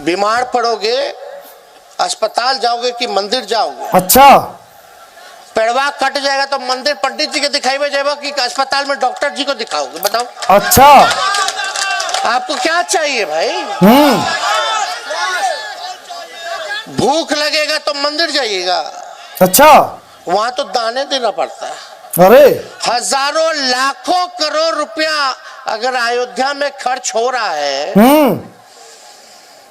बीमार पड़ोगे अस्पताल जाओगे कि मंदिर जाओगे? अच्छा, पेड़वा कट जाएगा तो मंदिर पंडित जी के दिखाई में जाएगा कि अस्पताल में डॉक्टर जी को दिखाओगे? बताओ। अच्छा, आपको क्या चाहिए भाई? भूख लगेगा तो मंदिर जाइएगा, अच्छा, वहां तो दाने देना पड़ता है। अरे हजारों लाखों करोड़ रुपया अगर अयोध्या में खर्च हो रहा है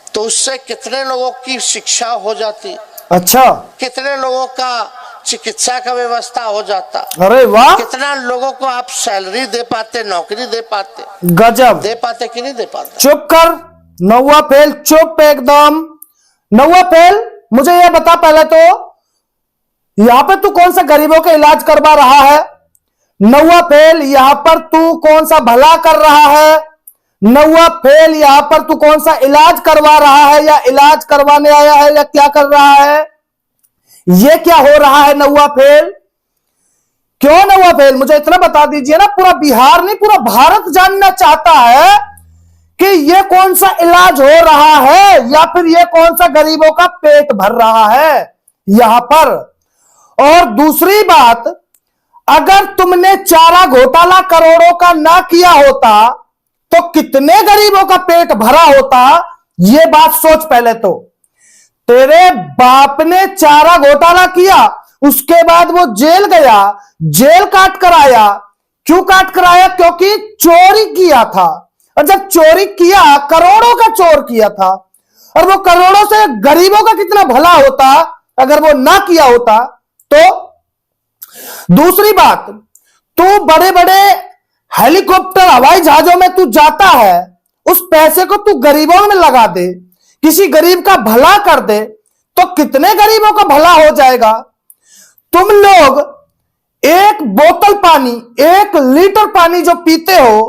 तो उससे कितने लोगों की शिक्षा हो जाती, अच्छा, कितने लोगों का चिकित्सा का व्यवस्था हो जाता, अरे वाह, कितना लोगों को आप सैलरी दे पाते, नौकरी दे पाते, गजब। दे पाते कि नहीं दे पाते? चुप कर नौवा फेल, चुप एकदम। नौवा फेल, मुझे यह बता पहले तो यहां पर तू कौन सा गरीबों का इलाज करवा रहा है? नौवा फेल, यहां पर तू कौन सा भला कर रहा है? नौवा फेल, यहां पर तू कौन सा इलाज करवा रहा है या इलाज करवाने आया है या क्या कर रहा है? ये क्या हो रहा है नौवा फेल? क्यों नौवा फेल, मुझे इतना बता दीजिए ना। पूरा बिहार नहीं, पूरा भारत जानना चाहता है कि ये कौन सा इलाज हो रहा है या फिर ये कौन सा गरीबों का पेट भर रहा है यहां पर। और दूसरी बात, अगर तुमने चारा घोटाला करोड़ों का ना किया होता तो कितने गरीबों का पेट भरा होता, ये बात सोच पहले तो। तेरे बाप ने चारा घोटाला किया, उसके बाद वो जेल गया, जेल काट कर आया। क्यों काट कर आया? क्योंकि चोरी किया था, और जब चोरी किया, करोड़ों का चोर किया था, और वो करोड़ों से गरीबों का कितना भला होता अगर वो ना किया होता तो। दूसरी बात, तू बड़े बड़े हेलीकॉप्टर हवाई जहाजों में तू जाता है, उस पैसे को तू गरीबों में लगा दे, किसी गरीब का भला कर दे तो कितने गरीबों का भला हो जाएगा। तुम लोग एक बोतल पानी, 1 लीटर पानी जो पीते हो,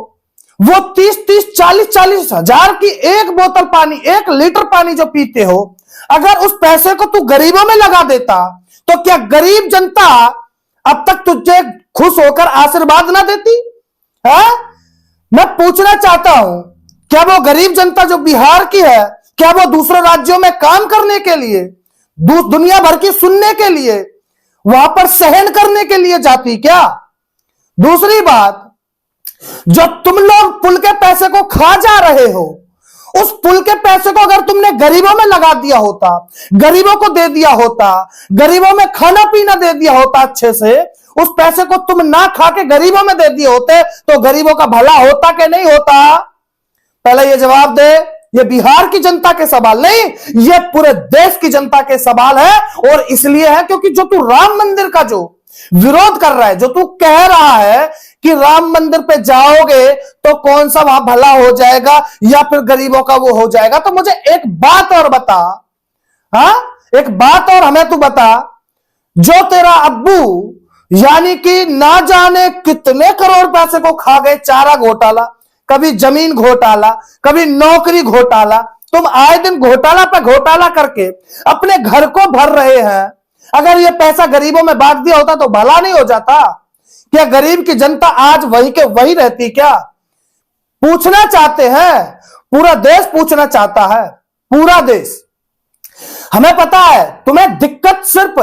वो 30-30, 40-40 हजार की एक बोतल पानी, 1 लीटर पानी जो पीते हो, अगर उस पैसे को तू गरीबों में लगा देता तो क्या गरीब जनता अब तक तुझे खुश होकर आशीर्वाद ना देती है? मैं पूछना चाहता हूं, क्या वो गरीब जनता जो बिहार की है, क्या वो दूसरे राज्यों में काम करने के लिए, दुनिया भर की सुनने के लिए, वहां पर सहन करने के लिए जाती क्या? दूसरी बात, जो तुम लोग पुल के पैसे को खा जा रहे हो, उस पुल के पैसे को अगर तुमने गरीबों में लगा दिया होता, गरीबों को दे दिया होता, गरीबों में खाना पीना दे दिया होता अच्छे से, उस पैसे को तुम ना खा के गरीबों में दे दिए होते तो गरीबों का भला होता कि नहीं होता? पहले ये जवाब दे। ये बिहार की जनता के सवाल नहीं, ये पूरे देश की जनता के सवाल है। और इसलिए है क्योंकि जो तू राम मंदिर का जो विरोध कर रहा है, जो तू कह रहा है कि राम मंदिर पे जाओगे तो कौन सा वहां भला हो जाएगा या फिर गरीबों का वो हो जाएगा, तो मुझे एक बात और बता। हाँ, एक बात और हमें तू बता, जो तेरा अब्बू यानी कि ना जाने कितने करोड़ पैसे को खा गए, चारा घोटाला, कभी जमीन घोटाला, कभी नौकरी घोटाला, तुम आए दिन घोटाला पे घोटाला करके अपने घर को भर रहे हैं। अगर ये पैसा गरीबों में बांट दिया होता तो भला नहीं हो जाता? क्या गरीब की जनता आज वही के वही रहती क्या? पूछना चाहते हैं, पूरा देश पूछना चाहता है, पूरा देश। हमें पता है तुम्हें दिक्कत सिर्फ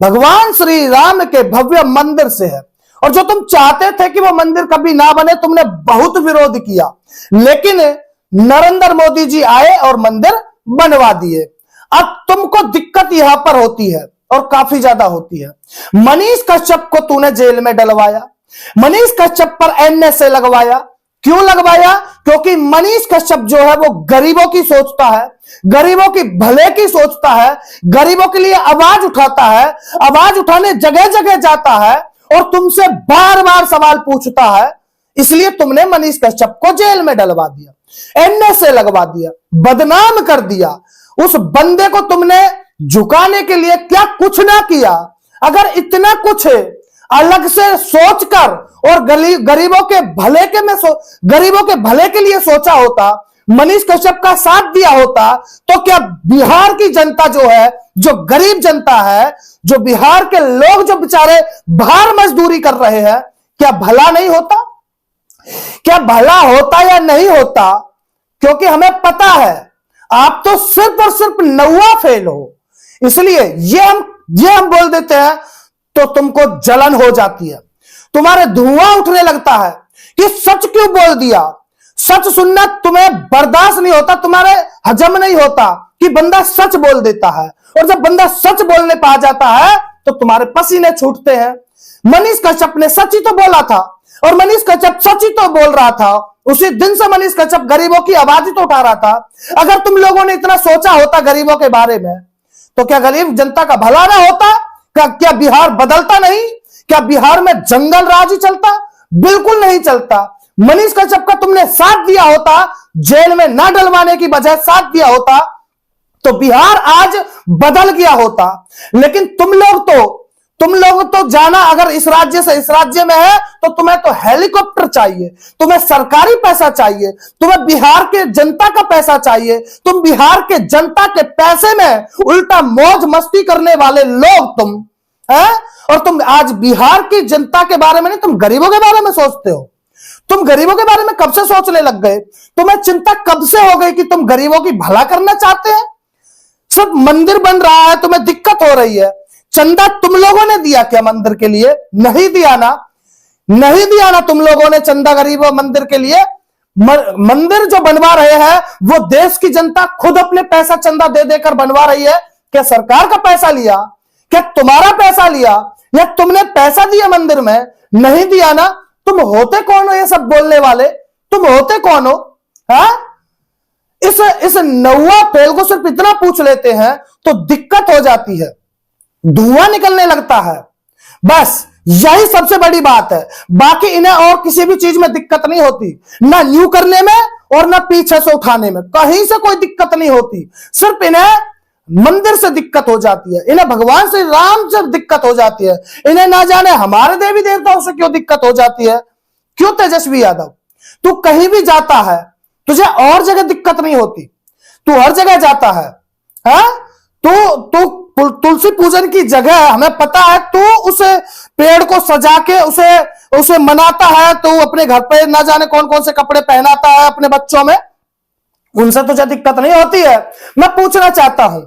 भगवान श्री राम के भव्य मंदिर से है, और जो तुम चाहते थे कि वो मंदिर कभी ना बने, तुमने बहुत विरोध किया, लेकिन नरेंद्र मोदी जी आए और मंदिर बनवा दिए। अब तुमको दिक्कत यहां पर होती है और काफी ज्यादा होती है। मनीष कश्यप को तूने जेल में डलवाया, मनीष कश्यप पर एनएसए लगवाया। क्यों लगवाया? क्योंकि मनीष कश्यप जो है वो गरीबों की सोचता है, गरीबों की भले की सोचता है, गरीबों के लिए आवाज उठाता है, आवाज उठाने जगह जगह जाता है और तुमसे बार बार सवाल पूछता है। इसलिए तुमने मनीष कश्यप को जेल में डलवा दिया, एनएसए लगवा दिया, बदनाम कर दिया। उस बंदे को तुमने झुकाने के लिए क्या कुछ ना किया। अगर इतना कुछ अलग से सोचकर और गरीबों के भले के गरीबों के भले के लिए सोचा होता, मनीष कश्यप का साथ दिया होता, तो क्या बिहार की जनता जो है, जो गरीब जनता है, जो बिहार के लोग जो बेचारे बाहर मजदूरी कर रहे हैं, क्या भला नहीं होता? क्या भला होता या नहीं होता? क्योंकि हमें पता है आप तो सिर्फ और सिर्फ नौवा फेल हो। इसलिए ये हम बोल देते हैं तो तुमको जलन हो जाती है, तुम्हारे धुआं उठने लगता है कि सच क्यों बोल दिया। सच सुनना तुम्हें बर्दाश्त नहीं होता, तुम्हारे हजम नहीं होता कि बंदा सच बोल देता है। और जब बंदा सच बोलने पे आ जाता है तो तुम्हारे पसीने छूटते हैं। मनीष कश्यप ने सच ही तो बोला था, और मनीष कश्यप सच ही तो बोल रहा था। उसी दिन से मनीष कश्यप गरीबों की आवाज ही तो उठा रहा था। अगर तुम लोगों ने इतना सोचा होता गरीबों के बारे में, तो क्या गरीब जनता का भला ना होता? क्या बिहार बदलता नहीं? क्या बिहार में जंगल राज ही चलता? बिल्कुल नहीं चलता। मनीष कश्यप का तुमने साथ दिया होता, जेल में ना डलवाने की बजाय साथ दिया होता, तो बिहार आज बदल गया होता। लेकिन तुम लोग तो जाना, अगर इस राज्य से इस राज्य में है तो तुम्हें तो हेलीकॉप्टर चाहिए, तुम्हें सरकारी पैसा चाहिए, तुम्हें बिहार के जनता का पैसा चाहिए। तुम बिहार के जनता के पैसे में उल्टा मौज मस्ती करने वाले लोग तुम हैं। और तुम आज बिहार की जनता के बारे में नहीं, तुम गरीबों के बारे में सोचते हो। तुम गरीबों के बारे में कब से सोचने लग गए? तुम्हें चिंता कब से हो गई कि तुम गरीबों की भला करना चाहते हैं? सब मंदिर बन रहा है, तुम्हें दिक्कत हो रही है। चंदा तुम लोगों ने दिया क्या मंदिर के लिए? नहीं दिया ना, नहीं दिया ना तुम लोगों ने चंदा गरीबों मंदिर के लिए। मंदिर जो बनवा रहे हैं वो देश की जनता खुद अपने पैसा चंदा दे देकर बनवा रही है। क्या सरकार का पैसा लिया? क्या तुम्हारा पैसा लिया? या तुमने पैसा दिया मंदिर में? नहीं दिया ना। तुम होते कौन हो ये सब बोलने वाले? तुम होते कौन हो? हाँ, इस नौवा फेल को सिर्फ इतना पूछ लेते हैं तो दिक्कत हो जाती है, धुआं निकलने लगता है। बस यही सबसे बड़ी बात है। बाकी इन्हें और किसी भी चीज में दिक्कत नहीं होती, ना न्यू करने में और ना पीछे से उठाने में, कहीं से कोई दिक्कत नहीं होती। सिर्फ इन्हें मंदिर से दिक्कत हो जाती है, इन्हें भगवान श्री राम से दिक्कत हो जाती है, इन्हें ना जाने हमारे देवी देवताओं से क्यों दिक्कत हो जाती है। क्यों तेजस्वी यादव, तू कहीं भी जाता है तुझे और जगह दिक्कत नहीं होती, तू हर जगह जाता है। हाँ, तू तुलसी पूजन की जगह हमें पता है, तू उस पेड़ को सजा के उसे मनाता है, तू अपने घर पे ना जाने कौन कौन से कपड़े पहनाता है अपने बच्चों में, उनसे तुझे दिक्कत नहीं होती है। मैं पूछना चाहता हूं,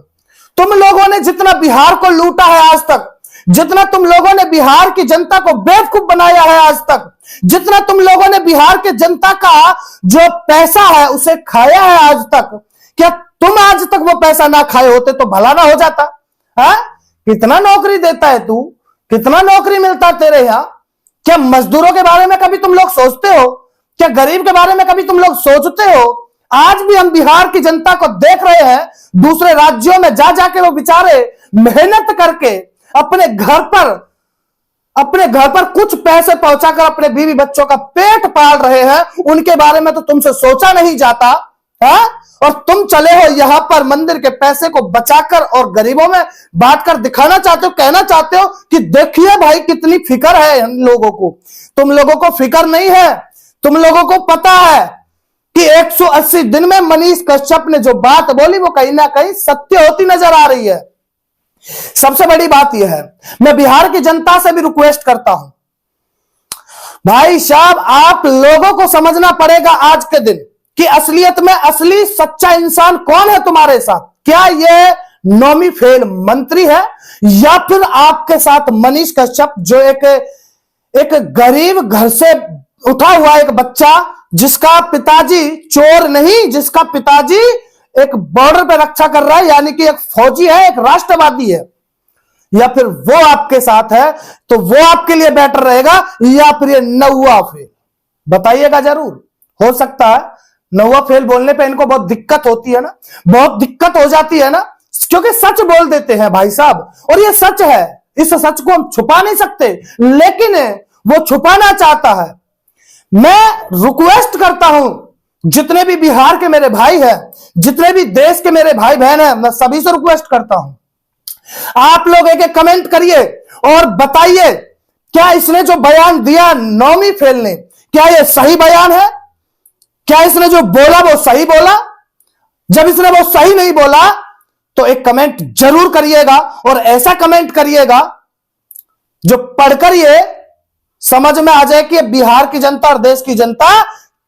तुम लोगों ने जितना बिहार को लूटा है आज तक, जितना तुम लोगों ने बिहार की जनता को बेवकूफ बनाया है आज तक, जितना तुम लोगों ने बिहार के जनता का जो पैसा है उसे खाया है आज तक, क्या तुम आज तक वो पैसा ना खाए होते तो भला ना हो जाता? हाँ, कितना नौकरी देता है तू, कितना नौकरी मिलता तेरे यहां? क्या मजदूरों के बारे में कभी तुम लोग सोचते हो? क्या गरीब के बारे में कभी तुम लोग सोचते हो? आज भी हम बिहार की जनता को देख रहे हैं, दूसरे राज्यों में जा जाके वो बेचारे मेहनत करके अपने घर पर कुछ पैसे पहुंचाकर अपने बीवी बच्चों का पेट पाल रहे हैं। उनके बारे में तो तुमसे सोचा नहीं जाता है। और तुम चले हो यहां पर मंदिर के पैसे को बचाकर और गरीबों में बांटकर दिखाना चाहते हो, कहना चाहते हो कि देखिए भाई कितनी फिक्र है हम लोगों को। तुम लोगों को फिक्र नहीं है। तुम लोगों को पता है कि 180 दिन में मनीष कश्यप ने जो बात बोली वो कहीं ना कहीं सत्य होती नजर आ रही है। सबसे बड़ी बात यह है, मैं बिहार की जनता से भी रिक्वेस्ट करता हूं, भाई साहब आप लोगों को समझना पड़ेगा आज के दिन कि असलियत में असली सच्चा इंसान कौन है तुम्हारे साथ। क्या ये नौवीं फेल मंत्री है या फिर आपके साथ मनीष कश्यप जो एक गरीब घर से उठा हुआ एक बच्चा, जिसका पिताजी चोर नहीं, जिसका पिताजी एक बॉर्डर पे रक्षा कर रहा है, यानी कि एक फौजी है, एक राष्ट्रवादी है, या फिर वो आपके साथ है, तो वो आपके लिए बेटर रहेगा या फिर ये नौवा फेल? बताइएगा जरूर। हो सकता है नौवा फेल बोलने पे इनको बहुत दिक्कत होती है ना, बहुत दिक्कत हो जाती है ना, क्योंकि सच बोल देते हैं भाई साहब, और ये सच है, इस सच को हम छुपा नहीं सकते, लेकिन वो छुपाना चाहता है। मैं रिक्वेस्ट करता हूं जितने भी बिहार के मेरे भाई हैं, जितने भी देश के मेरे भाई बहन हैं, मैं सभी से रिक्वेस्ट करता हूं, आप लोग एक कमेंट करिए और बताइए क्या इसने जो बयान दिया नौवीं फेल ने, क्या यह सही बयान है? क्या इसने जो बोला वो सही बोला? जब इसने वो सही नहीं बोला तो एक कमेंट जरूर करिएगा, और ऐसा कमेंट करिएगा जो पढ़कर ये समझ में आ जाए कि बिहार की जनता और देश की जनता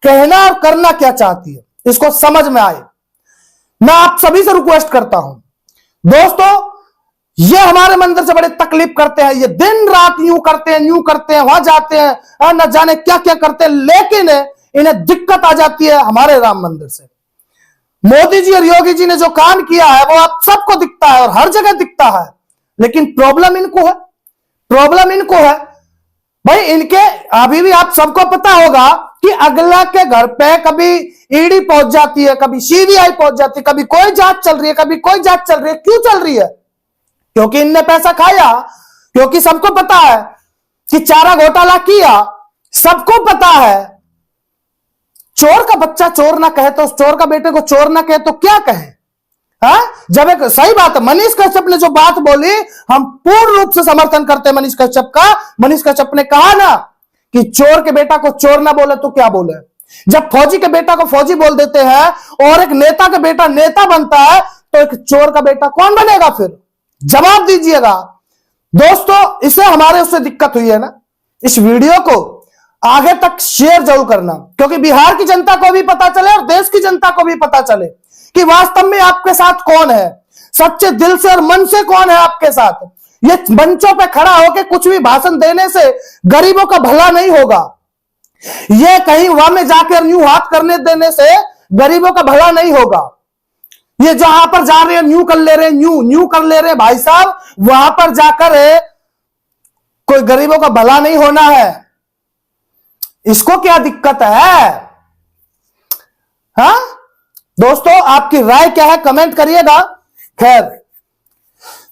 कहना और करना क्या चाहती है, इसको समझ में आए। मैं आप सभी से रिक्वेस्ट करता हूं दोस्तों, ये हमारे मंदिर से बड़े तकलीफ करते हैं, ये दिन रात यूं करते हैं, वहां जाते हैं, न जाने क्या क्या करते हैं, लेकिन इन्हें दिक्कत आ जाती है हमारे राम मंदिर से। मोदी जी और योगी जी ने जो काम किया है वो आप सबको दिखता है और हर जगह दिखता है, लेकिन प्रॉब्लम इनको है भाई। इनके अभी भी आप सबको पता होगा कि अगला के घर पे कभी ईडी पहुंच जाती है, कभी सीबीआई पहुंच जाती है, कभी कोई जांच चल रही है, कभी कोई जांच चल रही है। क्यों चल रही है? क्योंकि इनने पैसा खाया, क्योंकि सबको पता है कि चारा घोटाला किया, सबको पता है। चोर का बच्चा चोर ना कहे तो, चोर का बेटे को चोर ना कहे तो क्या कहे? जब एक सही बात है, मनीष कश्यप ने जो बात बोली हम पूर्ण रूप से समर्थन करते हैं मनीष कश्यप का। मनीष कश्यप ने कहा ना कि चोर के बेटा को चोर ना बोले तो क्या बोले। जब फौजी के बेटा को फौजी बोल देते हैं और एक नेता का बेटा नेता बनता है, तो एक चोर का बेटा कौन बनेगा? फिर जवाब दीजिएगा दोस्तों। इसे हमारे उससे दिक्कत हुई है ना, इस वीडियो को आगे तक शेयर जरूर करना, क्योंकि बिहार की जनता को भी पता चले और देश की जनता को भी पता चले कि वास्तव में आपके साथ कौन है, सच्चे दिल से और मन से कौन है आपके साथ। ये मंचों पे खड़ा होकर कुछ भी भाषण देने से गरीबों का भला नहीं होगा, ये कहीं वहां में जाकर न्यू हाथ करने देने से गरीबों का भला नहीं होगा। ये जहां पर जा रहे हैं न्यू कर ले रहे हैं, न्यू कर ले रहे हैं भाई साहब, वहां पर जाकर कोई गरीबों का भला नहीं होना है। इसको क्या दिक्कत है? हाँ दोस्तों, आपकी राय क्या है कमेंट करिएगा। खैर,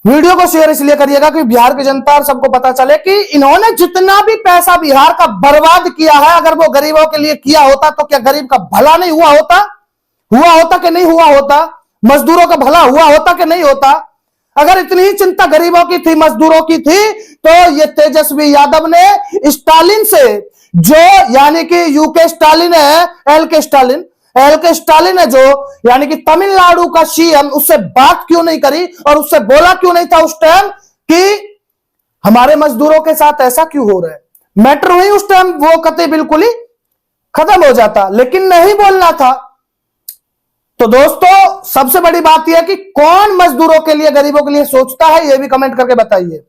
वीडियो को शेयर इसलिए करिएगा कि बिहार की जनता और सबको पता चले कि इन्होंने जितना भी पैसा बिहार का बर्बाद किया है, अगर वो गरीबों के लिए किया होता तो क्या गरीब का भला नहीं हुआ होता कि नहीं हुआ होता? मजदूरों का भला हुआ होता कि नहीं होता? अगर इतनी ही चिंता गरीबों की थी, मजदूरों की थी, तो ये तेजस्वी यादव ने स्टालिन से, जो यानी कि यूके स्टालिन है, एल के स्टालिन है जो यानी कि तमिलनाडु का सीएम, उससे बात क्यों नहीं करी और उससे बोला क्यों नहीं था उस टाइम कि हमारे मजदूरों के साथ ऐसा क्यों हो रहा है? मैटर हुई उस टाइम, वो कतई बिल्कुल ही खत्म हो जाता, लेकिन नहीं बोलना था। तो दोस्तों, सबसे बड़ी बात यह है कि कौन मजदूरों के लिए, गरीबों के लिए सोचता है, यह भी कमेंट करके बताइए।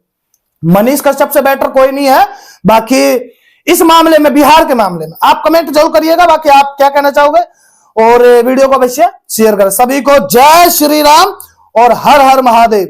मनीष कश्यप से बेटर कोई नहीं है। बाकी इस मामले में, बिहार के मामले में आप कमेंट जरूर करिएगा, बाकी आप क्या कहना चाहोगे, और वीडियो को अवश्य शेयर करें। सभी को जय श्री राम और हर हर महादेव।